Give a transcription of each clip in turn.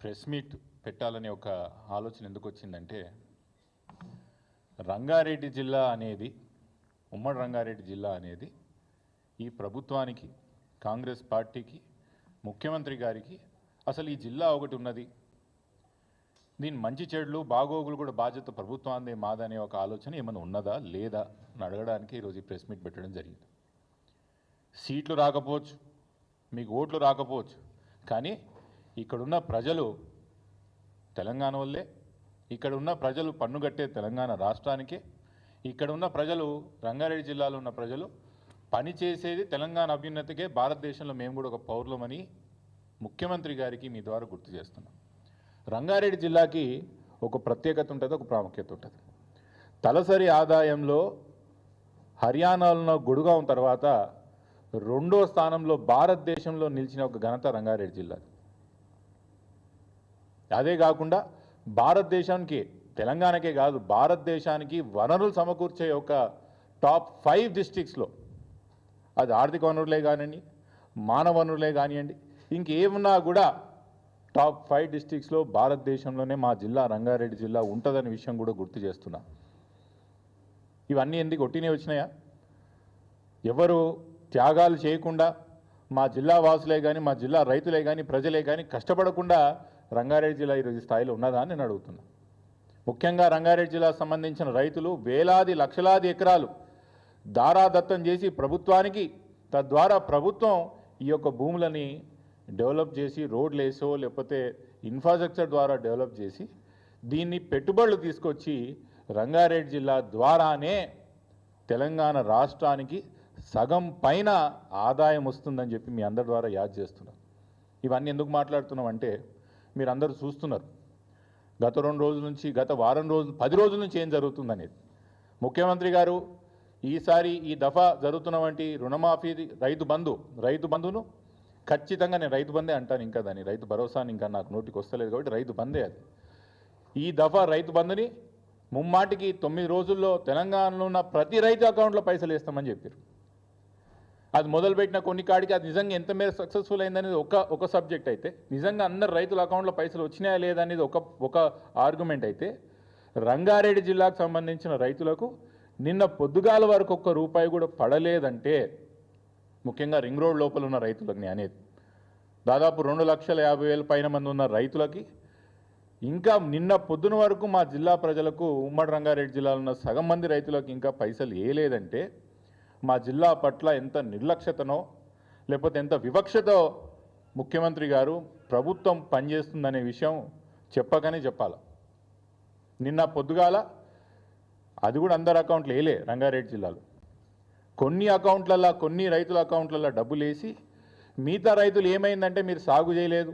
Press meet పెట్టాలనే ఒక ఆలోచన ఎందుకు వచ్చిందంటే, రంగారెడ్డి జిల్లా అనేది, ఉమ్మడి రంగారెడ్డి జిల్లా అనేది ఈ ప్రభుత్వానికి, కాంగ్రెస్ పార్టీకి, ముఖ్యమంత్రి గారికి అసలు ఈ జిల్లా ఒకటి ఉన్నది, దీని మంచి చెడులు బాగోగులు కూడా బాధ్యత ప్రభుత్వాందే మాదనే ఒక ఆలోచన ఏమైనా ఉన్నదా లేదా అని అడగడానికి ఈరోజు ఈ ప్రెస్ మీట్ పెట్టడం జరిగింది. సీట్లు రాకపోవచ్చు, మీకు ఓట్లు రాకపోవచ్చు, కానీ ఇక్కడున్న ప్రజలు తెలంగాణ వల్లే, ఇక్కడ ఉన్న ప్రజలు పన్ను కట్టే తెలంగాణ రాష్ట్రానికే, ఇక్కడ ఉన్న ప్రజలు, రంగారెడ్డి జిల్లాలో ఉన్న ప్రజలు పనిచేసేది తెలంగాణ అభ్యున్నతికే, భారతదేశంలో మేము కూడా ఒక పౌరులమని ముఖ్యమంత్రి గారికి మీ ద్వారా గుర్తు చేస్తున్నాం. రంగారెడ్డి జిల్లాకి ఒక ప్రత్యేకత ఉంటుంది, ఒక ప్రాముఖ్యత ఉంటుంది. తలసరి ఆదాయంలో హర్యానాలో గుడుగాం తర్వాత రెండో స్థానంలో భారతదేశంలో నిలిచిన ఒక ఘనత రంగారెడ్డి జిల్లా. అదే కాకుండా భారతదేశానికి, తెలంగాణకే కాదు భారతదేశానికి వనరులు సమకూర్చే ఒక టాప్ 5 డిస్ట్రిక్ట్స్లో, అది ఆర్థిక వనరులే కానివ్వండి, మానవ వనరులే కానివ్వండి, ఇంకేమున్నా కూడా టాప్ 5 డిస్ట్రిక్ట్స్లో భారతదేశంలోనే మా జిల్లా రంగారెడ్డి జిల్లా ఉంటుందనే విషయం కూడా గుర్తు చేస్తున్నా. ఇవన్నీ ఎందుకు ఒట్టినే వచ్చినాయా? ఎవరు త్యాగాలు చేయకుండా మా జిల్లా వాసులే కానీ, మా జిల్లా రైతులే కానీ, ప్రజలే కానీ కష్టపడకుండా రంగారెడ్డి జిల్లా ఈరోజు స్థాయిలో ఉన్నదా అని నేను అడుగుతున్నా. ముఖ్యంగా రంగారెడ్డి జిల్లాకు సంబంధించిన రైతులు వేలాది లక్షలాది ఎకరాలు దారాదత్తం చేసి ప్రభుత్వానికి, తద్వారా ప్రభుత్వం ఈ యొక్క భూములని డెవలప్ చేసి రోడ్లు వేసో లేకపోతే ఇన్ఫ్రాస్ట్రక్చర్ ద్వారా డెవలప్ చేసి దీన్ని పెట్టుబడులు తీసుకొచ్చి రంగారెడ్డి జిల్లా ద్వారానే తెలంగాణ రాష్ట్రానికి సగం పైన ఆదాయం వస్తుందని చెప్పి మీ అందరి ద్వారా యాద్ చేస్తున్నాం. ఇవన్నీ ఎందుకు మాట్లాడుతున్నాం అంటే, మీరు అందరూ చూస్తున్నారు గత 2 రోజుల నుంచి, గత వారం రోజులు, 10 రోజుల నుంచి ఏం జరుగుతుందనేది. ముఖ్యమంత్రి గారు ఈసారి ఈ దఫా జరుగుతున్న వంటి రుణమాఫీ, రైతు బంధును ఖచ్చితంగా, నేను రైతు బందే అంటాను, ఇంకా దాన్ని రైతు భరోసాని ఇంకా నాకు నోటికి వస్తలేదు కాబట్టి రైతు బందే అది. ఈ దఫా రైతు బంధుని ముమ్మాటికి 9 రోజుల్లో తెలంగాణలో ఉన్న ప్రతి రైతు అకౌంట్లో పైసలు వేస్తామని చెప్పారు. అది మొదలుపెట్టిన కొన్ని కాడికి అది నిజంగా ఎంత మేర సక్సెస్ఫుల్ అయిందనేది ఒక సబ్జెక్ట్ అయితే, నిజంగా అందరు రైతుల అకౌంట్లో పైసలు వచ్చినాయా లేదా అనేది ఒక ఆర్గ్యుమెంట్ అయితే, రంగారెడ్డి జిల్లాకు సంబంధించిన రైతులకు నిన్న పొద్దుగాల వరకు ఒక్క రూపాయి కూడా పడలేదంటే, ముఖ్యంగా రింగ్ రోడ్ లోపల ఉన్న రైతులని అనేది, దాదాపు 2,50,000 పైన మంది ఉన్న రైతులకి, ఇంకా నిన్న పొద్దున వరకు మా జిల్లా ప్రజలకు, ఉమ్మడి రంగారెడ్డి జిల్లాలో ఉన్న సగం మంది రైతులకు ఇంకా పైసలు వేయలేదంటే, మా జిల్లా పట్ల ఎంత నిర్లక్ష్యతనో లేకపోతే ఎంత వివక్షతో ముఖ్యమంత్రి గారు, ప్రభుత్వం పనిచేస్తుందనే విషయం చెప్పకనే చెప్పాలి. నిన్న పొద్దుగాల అది కూడా అందరి అకౌంట్లు వేయలే రంగారెడ్డి జిల్లాలో, కొన్ని అకౌంట్లలో, కొన్ని రైతుల అకౌంట్లలో డబ్బులు వేసి, మిగతా రైతులు ఏమైందంటే మీరు సాగు చేయలేదు,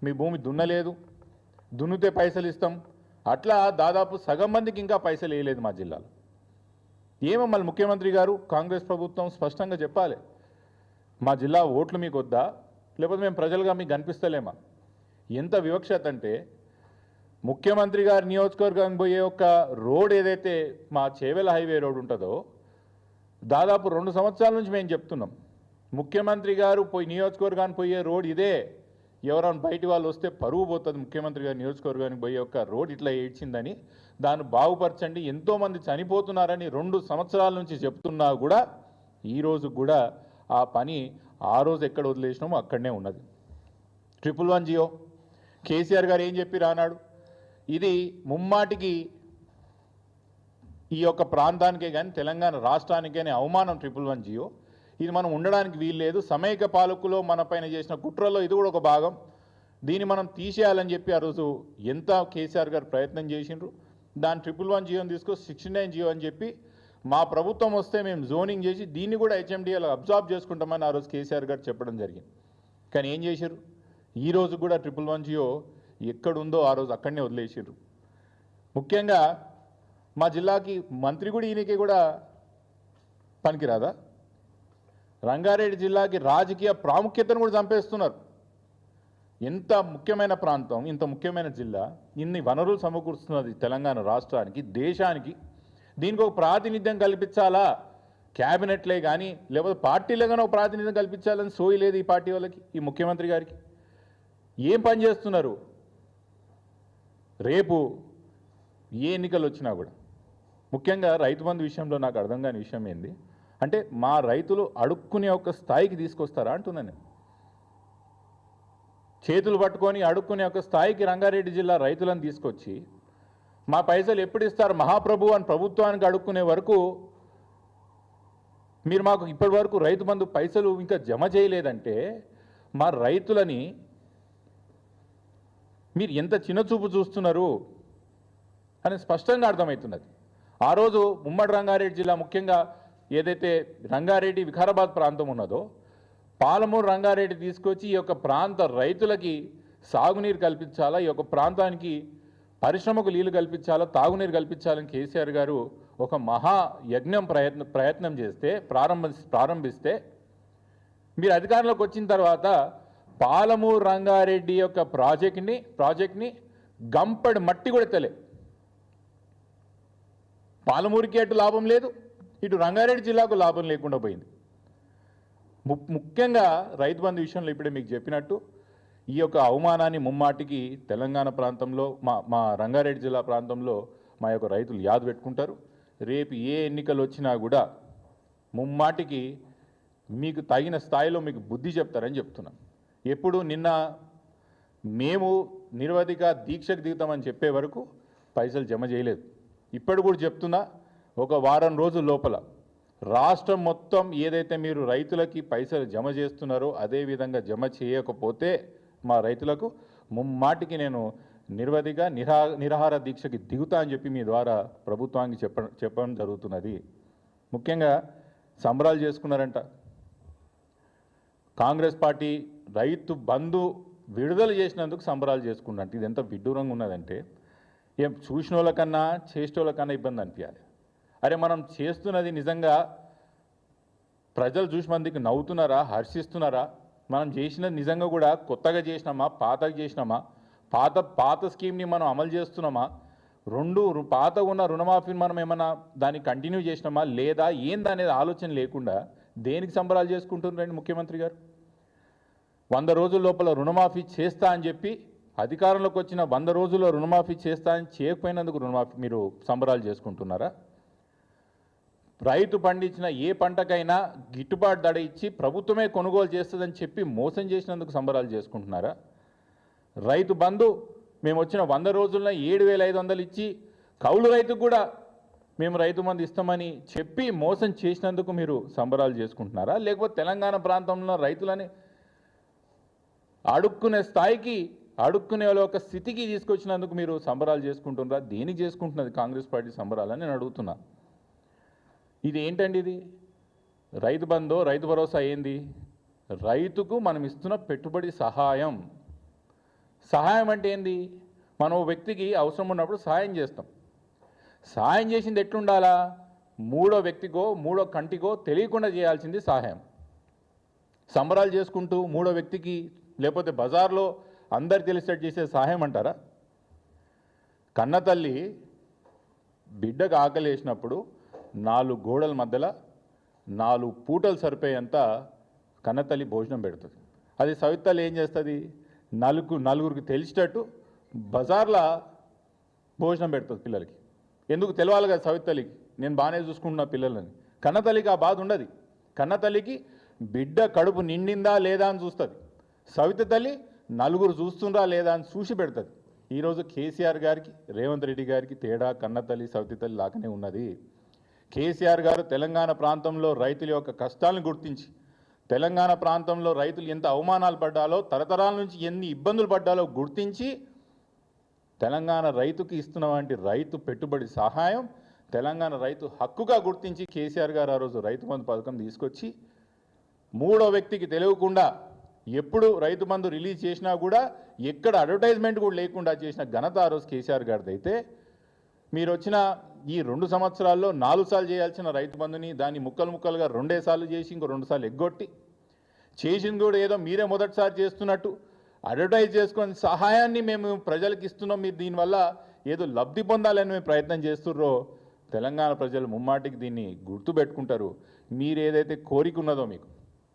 మీ భూమి దున్నలేదు, దున్నితే పైసలు ఇస్తాం, అట్లా దాదాపు సగం మందికి ఇంకా పైసలు వేయలేదు మా జిల్లాలో. ఏమో మళ్ళీ ముఖ్యమంత్రి గారు, కాంగ్రెస్ ప్రభుత్వం స్పష్టంగా చెప్పాలి, మా జిల్లా ఓట్లు మీకు వద్దా, లేకపోతే మేము ప్రజలుగా మీకు కనిపిస్తలేమా? ఎంత వివక్షత అంటే, ముఖ్యమంత్రి గారి నియోజకవర్గానికి పోయే ఒక రోడ్ ఏదైతే మా చేవెల హైవే రోడ్ ఉంటుందో, దాదాపు 2 సంవత్సరాల నుంచి మేము చెప్తున్నాం, ముఖ్యమంత్రి గారు నియోజకవర్గానికి పోయే రోడ్ ఇదే, ఎవరైనా బయటి వాళ్ళు వస్తే పరువు పోతుంది, ముఖ్యమంత్రి గారు నియోజకవర్గానికి పోయే ఒక రోడ్ ఇట్లా ఏడ్చిందని, దాన్ని బాగుపరచండి, ఎంతోమంది చనిపోతున్నారని 2 సంవత్సరాల నుంచి చెప్తున్నా కూడా ఈరోజు కూడా ఆ పని ఆ రోజు ఎక్కడ వదిలేసినామో అక్కడనే ఉన్నది. 111 జియో కేసీఆర్ గారు ఏం చెప్పి రానాడు, ఇది ముమ్మాటికి ఈ యొక్క ప్రాంతానికే కానీ తెలంగాణ రాష్ట్రానికే అవమానం. 111 జియో ఇది మనం ఉండడానికి వీల్లేదు, సమైక్య పాలకులో మన పైన చేసిన కుట్రలో ఇది కూడా ఒక భాగం, దీన్ని మనం తీసేయాలని చెప్పి ఆ రోజు ఎంత కేసీఆర్ గారు ప్రయత్నం చేసిండ్రు. దాని 111 జియోని తీసుకో 69 జియో అని చెప్పి, మా ప్రభుత్వం వస్తే మేము జోనింగ్ చేసి దీన్ని కూడా హెచ్ఎండిఏలో అబ్జార్బ్ చేసుకుంటామని ఆ రోజు కేసీఆర్ గారు చెప్పడం జరిగింది. కానీ ఏం చేశారు, ఈరోజు కూడా 111 జియో ఎక్కడుందో ఆ రోజు అక్కడనే వదిలేసారు. ముఖ్యంగా మా జిల్లాకి మంత్రి కూడా ఈయనకి కూడా పనికిరాదా? రంగారెడ్డి జిల్లాకి రాజకీయ ప్రాముఖ్యతను కూడా చంపేస్తున్నారు. ఎంత ముఖ్యమైన ప్రాంతం, ఇంత ముఖ్యమైన జిల్లా, ఇన్ని వనరులు సమకూరుస్తున్నది తెలంగాణ రాష్ట్రానికి, దేశానికి, దీనికి ఒక ప్రాతినిధ్యం కల్పించాలా? క్యాబినెట్లే కానీ లేకపోతే పార్టీలే కానీ ఒక ప్రాతినిధ్యం కల్పించాలని సోయి లేదు ఈ పార్టీ వాళ్ళకి, ఈ ముఖ్యమంత్రి గారికి. ఏం పని చేస్తున్నారు? రేపు ఏ ఎన్నికలు వచ్చినా కూడా ముఖ్యంగా రైతు బంధు విషయంలో నాకు అర్థం కాని విషయం ఏంది అంటే మా రైతులు అడుక్కునే ఒక స్థాయికి తీసుకొస్తారా అంటున్నాను నేను. చేతులు పట్టుకొని అడుక్కునే ఒక స్థాయికి రంగారెడ్డి జిల్లా రైతులను తీసుకొచ్చి మా పైసలు ఎప్పుడు ఇస్తారు మహాప్రభు అని ప్రభుత్వానికి అడుక్కునే వరకు మీరు మాకు ఇప్పటి వరకు రైతు బంధు పైసలు ఇంకా జమ చేయలేదంటే మా రైతులని మీరు ఎంత చిన్నచూపు చూస్తున్నారు అని స్పష్టంగా అర్థమవుతున్నది. ఆ రోజు ఉమ్మడి రంగారెడ్డి జిల్లా ముఖ్యంగా ఏదైతే రంగారెడ్డి వికారాబాద్ ప్రాంతం ఉన్నదో పాలమూరు రంగారెడ్డి తీసుకొచ్చి ఈ యొక్క ప్రాంత రైతులకి సాగునీరు కల్పించాలా, ఈ యొక్క ప్రాంతానికి పరిశ్రమకు నీళ్లు కల్పించాలా, తాగునీరు కల్పించాలని కేసీఆర్ గారు ఒక మహా యజ్ఞం ప్రయత్నం చేస్తే ప్రారంభిస్తే మీరు అధికారంలోకి వచ్చిన తర్వాత పాలమూరు రంగారెడ్డి యొక్క ప్రాజెక్ట్ని గంపడి మట్టి కూడా తెలే. పాలమూరుకి అటు లాభం లేదు, ఇటు రంగారెడ్డి జిల్లాకు లాభం లేకుండా పోయింది. ముఖ్యంగా రైతు బంధు విషయంలో ఇప్పుడే మీకు చెప్పినట్టు ఈ యొక్క అవమానాన్ని ముమ్మాటికి తెలంగాణ ప్రాంతంలో మా రంగారెడ్డి జిల్లా ప్రాంతంలో మా యొక్క రైతులు యాద పెట్టుకుంటారు. రేపు ఏ ఎన్నికలు వచ్చినా కూడా ముమ్మాటికి మీకు తగిన స్థాయిలో మీకు బుద్ధి చెప్తారని చెప్తున్నాం. ఎప్పుడు నిన్న మేము నిరవధిక దీక్షకు దిగుతామని చెప్పే వరకు పైసలు జమ చేయలేదు. ఇప్పుడు కూడా చెప్తున్నా, ఒక వారం రోజుల లోపల రాష్ట్రం మొత్తం ఏదైతే మీరు రైతులకి పైసలు జమ చేస్తున్నారో అదే విధంగా జమ చేయకపోతే మా రైతులకు ముమ్మాటికి నేను నిరవధిక నిరాహార దీక్షకి దిగుతా అని చెప్పి మీ ద్వారా ప్రభుత్వానికి చెప్పడం జరుగుతున్నది. ముఖ్యంగా సంబరాలు చేసుకున్నారంట. కాంగ్రెస్ పార్టీ రైతు బంధు విడుదల చేసినందుకు సంబరాలు చేసుకున్నట్టు. ఇది ఎంత విడ్డూరంగా ఉన్నదంటే ఏం చూసిన వాళ్ళకన్నా చేసిన వాళ్ళకన్నా ఇబ్బంది అనిపించాలి. అరే మనం చేస్తున్నది నిజంగా ప్రజలు చూసి మందికి నవ్వుతున్నారా, హర్షిస్తున్నారా? మనం చేసినది నిజంగా కూడా కొత్తగా చేసినామా, పాతగా చేసినామా, పాత స్కీమ్ని మనం అమలు చేస్తున్నామా, పాత ఉన్న రుణమాఫీని మనం ఏమన్నా దాన్ని కంటిన్యూ చేసినామా లేదా ఏందనేది ఆలోచన లేకుండా దేనికి సంబరాలు చేసుకుంటున్నారండి ముఖ్యమంత్రి గారు? 100 రోజుల లోపల రుణమాఫీ చేస్తా అని చెప్పి అధికారంలోకి వచ్చిన 100 రోజుల్లో రుణమాఫీ చేస్తా అని చేయకపోయినందుకు రుణమాఫీ మీరు సంబరాలు చేసుకుంటున్నారా? రైతు పండించిన ఏ పంటకైనా గిట్టుబాటు ధర ఇచ్చి ప్రభుత్వమే కొనుగోలు చేస్తుందని చెప్పి మోసం చేసినందుకు సంబరాలు చేసుకుంటున్నారా? రైతు బంధు మేము వచ్చిన 100 రోజుల్లో 7,500 ఇచ్చి కౌలు రైతుకు కూడా మేము రైతు బంధు ఇస్తామని చెప్పి మోసం చేసినందుకు మీరు సంబరాలు చేసుకుంటున్నారా? లేకపోతే తెలంగాణ ప్రాంతంలో రైతులని అడుక్కునే స్థాయికి అడుక్కునే ఒక స్థితికి తీసుకొచ్చినందుకు మీరు సంబరాలు చేసుకుంటున్నారా? దేనికి చేసుకుంటున్నది కాంగ్రెస్ పార్టీ సంబరాలని నేను అడుగుతున్నా. ఇది ఏంటండి? ఇది రైతు బంధో రైతు భరోసా ఏంది? రైతుకు మనం ఇస్తున్న పెట్టుబడి సహాయం. సహాయం అంటే ఏంది? మనం ఓ వ్యక్తికి అవసరం ఉన్నప్పుడు సహాయం చేస్తాం. సహాయం చేసింది ఎట్లుండాలా? మూడో వ్యక్తికో మూడో కంటికో తెలియకుండా చేయాల్సింది సహాయం. సంబరాలు చేసుకుంటూ మూడో వ్యక్తికి లేకపోతే బజార్లో అందరు తెలిసేట్టు చేసే సహాయం అంటారా? కన్నతల్లి బిడ్డకు ఆకలేసినప్పుడు 4 గోడల మధ్యలో 4 పూటలు సరిపోయేంత కన్నతల్లి భోజనం పెడుతుంది. అది సవితల్లి ఏం చేస్తుంది? నలుగురికి తెలిసేటట్టు బజార్లో భోజనం పెడుతుంది పిల్లలకి. ఎందుకు తెలవాలి కదా సవితల్లికి, నేను బాగానే చూసుకుంటున్నా పిల్లలని. కన్నతల్లికి ఆ బాధ ఉండదు. కన్నతల్లికి బిడ్డ కడుపు నిండిందా లేదా అని చూస్తుంది. సవిత తల్లి నలుగురు చూస్తుందా లేదా అని చూసి పెడుతుంది. ఈరోజు కేసీఆర్ గారికి రేవంత్ రెడ్డి గారికి తేడా కన్నతల్లి సవిత తల్లి లాగానే ఉన్నది. కేసీఆర్ గారు తెలంగాణ ప్రాంతంలో రైతుల యొక్క కష్టాలను గుర్తించి, తెలంగాణ ప్రాంతంలో రైతులు ఎంత అవమానాలు పడ్డాలో, తరతరాల నుంచి ఎన్ని ఇబ్బందులు పడ్డాలో గుర్తించి తెలంగాణ రైతుకి ఇస్తున్నటువంటి రైతు పెట్టుబడి సహాయం తెలంగాణ రైతు హక్కుగా గుర్తించి కేసీఆర్ గారు ఆ రోజు రైతు బంధు పథకం తీసుకొచ్చి మూడో వ్యక్తికి తెలియకుండా ఎప్పుడు రైతు బంధు రిలీజ్ చేసినా కూడా ఎక్కడ అడ్వర్టైజ్మెంట్ కూడా లేకుండా చేసిన ఘనత ఆ రోజు కేసీఆర్ గారిది. అయితే మీరు వచ్చిన ఈ 2 సంవత్సరాల్లో 4 సార్లు చేయాల్సిన రైతు బంధుని దాన్ని ముక్కలుగా 2 సార్లు చేసి ఇంకో 2 సార్లు ఎగ్గొట్టి చేసింది కూడా ఏదో మీరే మొదటిసారి చేస్తున్నట్టు అడ్వర్టైజ్ చేసుకొని సహాయాన్ని మేము ప్రజలకు ఇస్తున్నాం, మీరు దీనివల్ల ఏదో లబ్ధి పొందాలని మేము ప్రయత్నం చేస్తుర్రో తెలంగాణ ప్రజలు ముమ్మాటికి దీన్ని గుర్తుపెట్టుకుంటారు. మీరు ఏదైతే కోరిక ఉన్నదో మీకు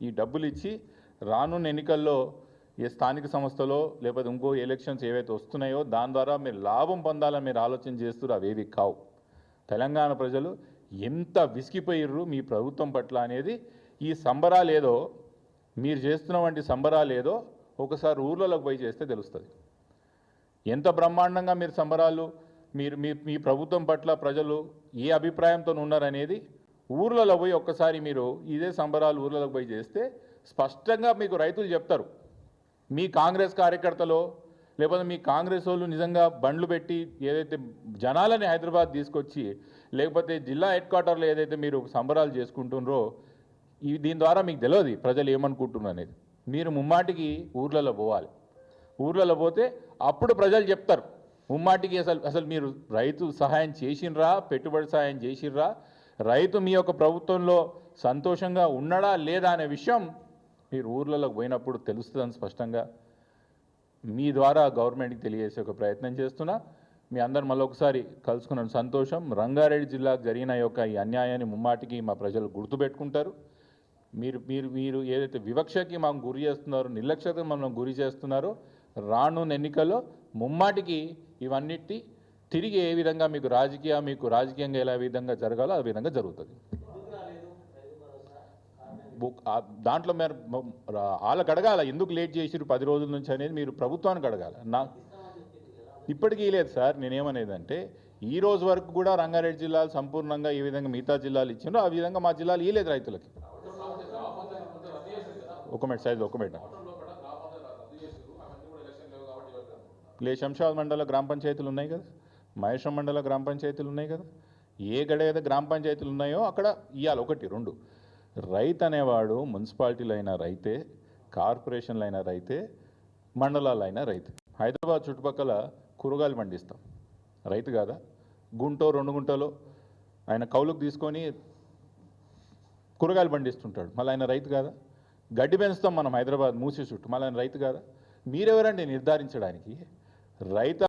ఈ డబ్బులు ఇచ్చి రానున్న ఎన్నికల్లో ఏ స్థానిక సంస్థలో లేకపోతే ఇంకో ఎలక్షన్స్ ఏవైతే వస్తున్నాయో దాని ద్వారా మీరు లాభం పొందాలని మీరు ఆలోచన చేస్తున్నారు, అవేవి కావు. తెలంగాణ ప్రజలు ఎంత విసిగిపోయిర్రు మీ ప్రభుత్వం పట్ల అనేది ఈ సంబరాలు ఏదో మీరు చేస్తున్న వంటి సంబరాలు ఏదో ఒకసారి ఊర్లలోకి పోయి చేస్తే తెలుస్తుంది. ఎంత బ్రహ్మాండంగా మీరు సంబరాలు మీరు మీ ప్రభుత్వం పట్ల ప్రజలు ఏ అభిప్రాయంతో ఉన్నారనేది ఊర్లలో పోయి ఒక్కసారి మీరు ఇదే సంబరాలు ఊర్లలోకి పోయి చేస్తే స్పష్టంగా మీకు రైతులు చెప్తారు. మీ కాంగ్రెస్ కార్యకర్తలో లేకపోతే మీ కాంగ్రెస్ వాళ్ళు నిజంగా బండ్లు పెట్టి ఏదైతే జనాలని హైదరాబాద్ తీసుకొచ్చి లేకపోతే జిల్లా హెడ్ క్వార్టర్లో ఏదైతే మీరు సంబరాలు చేసుకుంటున్నారో దీని ద్వారా మీకు తెలియదు ప్రజలు ఏమనుకుంటున్నారు అనేది. మీరు ముమ్మాటికి ఊర్లలో పోవాలి. ఊర్లలో పోతే అప్పుడు ప్రజలు చెప్తారు ముమ్మాటికి అసలు మీరు రైతు సహాయం చేసినరా, పెట్టుబడి సహాయం చేసినరా, రైతు మీ యొక్క ప్రభుత్వంలో సంతోషంగా ఉన్నాడా లేదా అనే విషయం మీరు ఊర్లలోకి పోయినప్పుడు తెలుస్తుందని స్పష్టంగా మీ ద్వారా గవర్నమెంట్కి తెలియజేసే ఒక ప్రయత్నం చేస్తున్నా. మీ అందరు మళ్ళీ ఒకసారి కలుసుకున్న సంతోషం. రంగారెడ్డి జిల్లాకు జరిగిన యొక్క ఈ అన్యాయాన్ని ముమ్మాటికి మా ప్రజలు గుర్తుపెట్టుకుంటారు. మీరు ఏదైతే వివక్షకి మాకు గురి చేస్తున్నారో, నిర్లక్ష్యతకు మమ్మల్ని గురి చేస్తున్నారో, రానున్న ఎన్నికల్లో ముమ్మాటికి ఇవన్నిటి తిరిగి ఏ విధంగా మీకు రాజకీయంగా ఎలా విధంగా జరగాలో ఆ విధంగా జరుగుతుంది. దాంట్లో మీరు వాళ్ళకి అడగాల ఎందుకు లేట్ చేసిరు 10 రోజుల నుంచి అనేది మీరు ప్రభుత్వానికి అడగాల. ఇప్పటికీ లేదు సార్. నేనేమనేదంటే ఈ రోజు వరకు కూడా రంగారెడ్డి జిల్లాలు సంపూర్ణంగా ఏ విధంగా మిగతా జిల్లాలు ఇచ్చిందో ఆ విధంగా మా జిల్లాలు ఇవ్వలేదు రైతులకి. ఒక మినిట్ శంషాబాద్ మండల గ్రామ పంచాయతీలు ఉన్నాయి కదా, మహేశ్వరం మండల గ్రామ పంచాయతీలు ఉన్నాయి కదా, ఏ గడేద గ్రామ పంచాయతీలు ఉన్నాయో అక్కడ ఇవ్వాలి. 1 2 రైతు అనేవాడు మున్సిపాలిటీలు అయినా రైతే, కార్పొరేషన్లు అయినా రైతే, మండలాలు అయినా రైతు. హైదరాబాద్ చుట్టుపక్కల కూరగాయలు పండిస్తాం, రైతు కాదా? గుంటో 2 గుంటలో ఆయన కౌలుకు తీసుకొని కూరగాయలు పండిస్తుంటాడు, మళ్ళీ ఆయన రైతు కాదా? గడ్డి పెంచుతాం మనం హైదరాబాద్ మూసి చుట్టూ, మళ్ళీ ఆయన రైతు కాదా? మీరెవరండి నిర్ధారించడానికి? రైతు